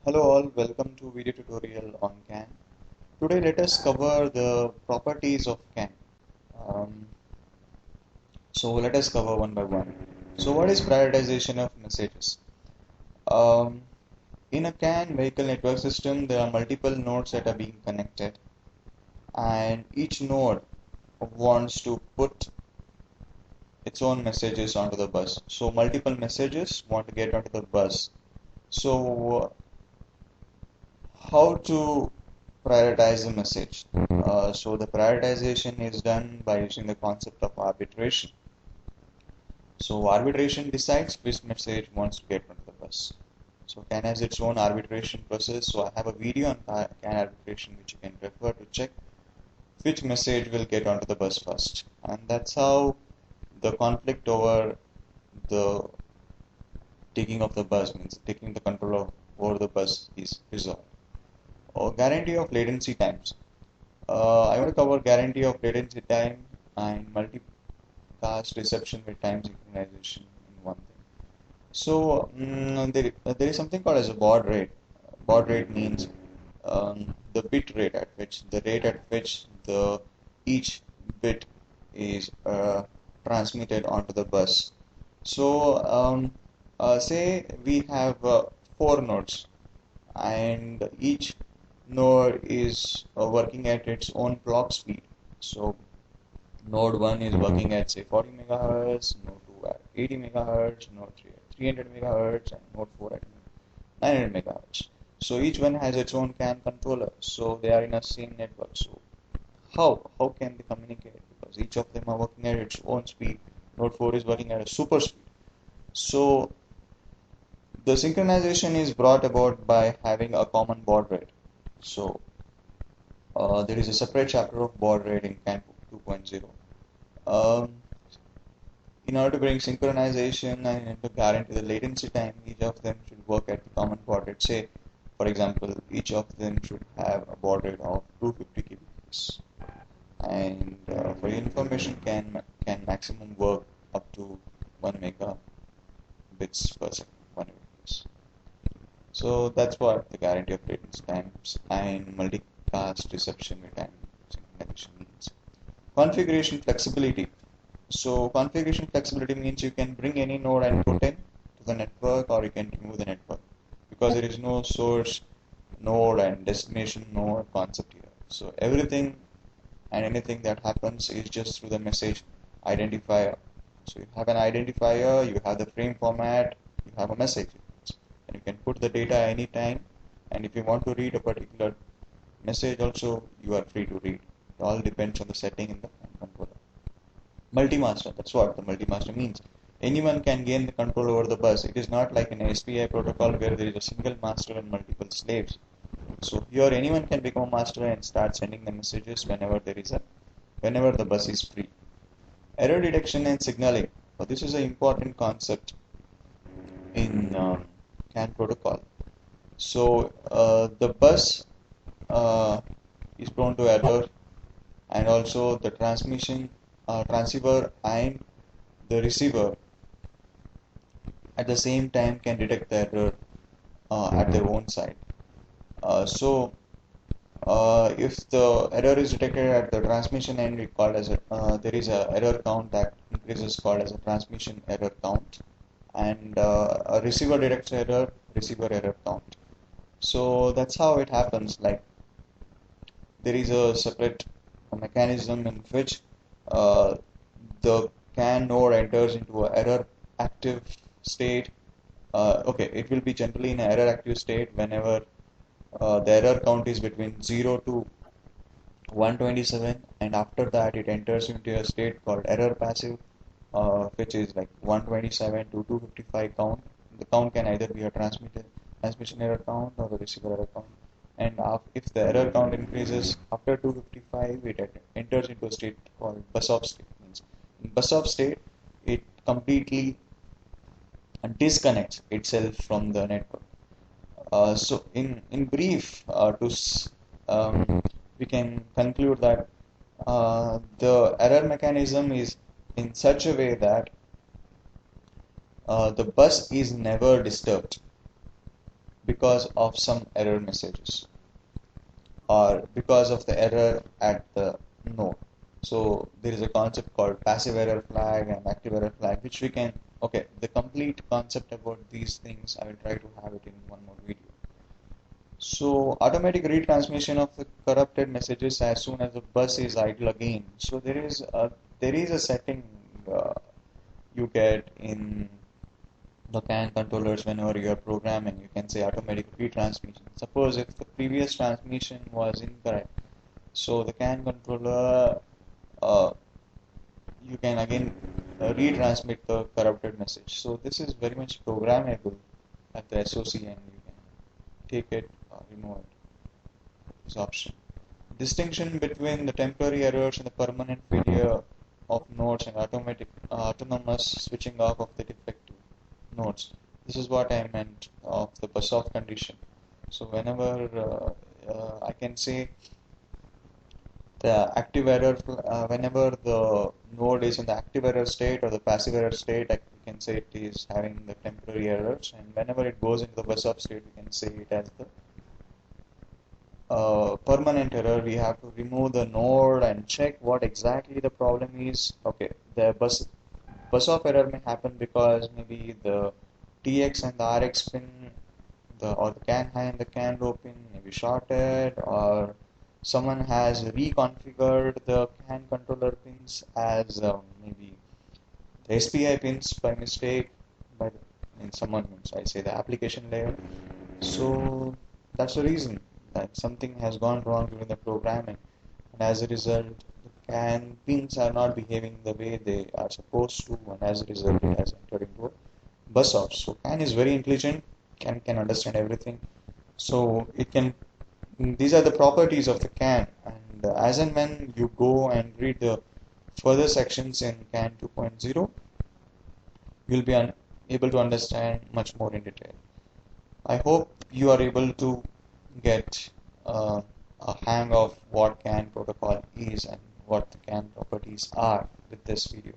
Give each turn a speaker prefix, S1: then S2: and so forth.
S1: Hello all, welcome to video tutorial on CAN. Today let us cover the properties of CAN. Um, so let us cover one by one. So what is prioritization of messages? Um, in a CAN vehicle network system, there are multiple nodes that are being connected, and each node wants to put its own messages onto the bus. So multiple messages want to get onto the bus. So how to prioritize a message? So the prioritization is done by using the concept of arbitration. So arbitration decides which message wants to get onto the bus. So CAN has its own arbitration process. So I have a video on CAN arbitration which you can refer to check which message will get onto the bus first. And that's how the conflict over the taking of the bus, means taking the control of over the bus, is resolved. Or guarantee of latency times. I want to cover guarantee of latency time and multicast reception with time synchronization in one thing. So there is something called as a baud rate. Baud rate means the bit rate at which the each bit is transmitted onto the bus. So say we have four nodes, and each node is working at its own clock speed. So node 1 is working at say 40 megahertz, node 2 at 80 megahertz, node 3 at 300 megahertz, and node 4 at 900 megahertz. So each one has its own CAN controller, so they are in a same network. So how can they communicate? Because each of them are working at its own speed. Node 4 is working at a super speed. So the synchronization is brought about by having a common baud rate. So there is a separate chapter of baud rate in CAN 2.0. Um, in order to bring synchronization and to guarantee the latency time, each of them should work at the common baud rate. Say, for example, each of them should have a baud rate of 250 kbps. And for your information, can maximum work up to 1 megabits per second, 1 megabits. So that's what the guarantee of latency times and multicast reception with time synchronization means. Configuration flexibility. So configuration flexibility means you can bring any node and put in to the network, or you can remove the network, because there is no source node and destination node concept here. So everything and anything that happens is just through the message identifier. So you have an identifier, you have the frame format, you have a message, and you can put the data anytime. And if you want to read a particular message also, you are free to read. It all depends on the setting in the controller. Multi-master, that's what the multi-master means. Anyone can gain the control over the bus. It is not like an SPI protocol where there is a single master and multiple slaves. So here anyone can become a master and start sending the messages whenever the bus is free. Error detection and signaling. So this is an important concept in CAN protocol. So the bus is prone to error, and also the transceiver and the receiver at the same time can detect the error at their own side. If the error is detected at the transmission end, it called as there is a error count that increases, called as a transmission error count, and a receiver detects receiver error count. So that's how it happens. Like there is a separate mechanism in which uh, the CAN node enters into an error active state. Okay, it will be generally in an error active state whenever the error count is between 0 to 127, and after that it enters into a state called error passive, which is like 127 to 255 count. The count can either be a transmission error count or a receiver error count. And if the error count increases after 255, it enters into a state called bus off state. Means in bus off state, it completely disconnects itself from the network. So in brief, we can conclude that the error mechanism is in such a way that the bus is never disturbed, because of some error messages or because of the error at the node. So there is a concept called passive error flag and active error flag, which we can, okay, the complete concept about these things, I will try to have it in one more video. So automatic retransmission of the corrupted messages as soon as the bus is idle again. So there is a setting you get in the CAN controllers whenever you are programming. You can say automatic retransmission. Suppose if the previous transmission was incorrect, so the CAN controller uh, you can again retransmit the corrupted message. So this is very much programmable at the SOC, and you can take it or remove it. This option. Distinction between the temporary errors and the permanent failure of nodes and autonomous switching off of the defective nodes. This is what I meant of the bus off condition. So whenever I can say the active error, whenever the node is in the active error state or the passive error state, I can say it is having the temporary errors, and whenever it goes into the bus off state, we can say it as the permanent error. We have to remove the node and check what exactly the problem is. Okay, the bus off error may happen because maybe the TX and the RX pin, or the CAN high and the CAN low pin may be shorted, or someone has reconfigured the CAN controller pins as maybe the SPI pins by mistake. By the, I mean, someone means I say the application layer. So that's the reason that something has gone wrong during the programming, and as a result, the CAN pins are not behaving the way they are supposed to, and as a result, it has entered into a bus off. So CAN is very intelligent. CAN can understand everything. So it can. These are the properties of the CAN, and as and when you go and read the further sections in CAN 2.0, you'll be able to understand much more in detail. I hope you are able to get a hang of what CAN protocol is and what the CAN properties are with this video.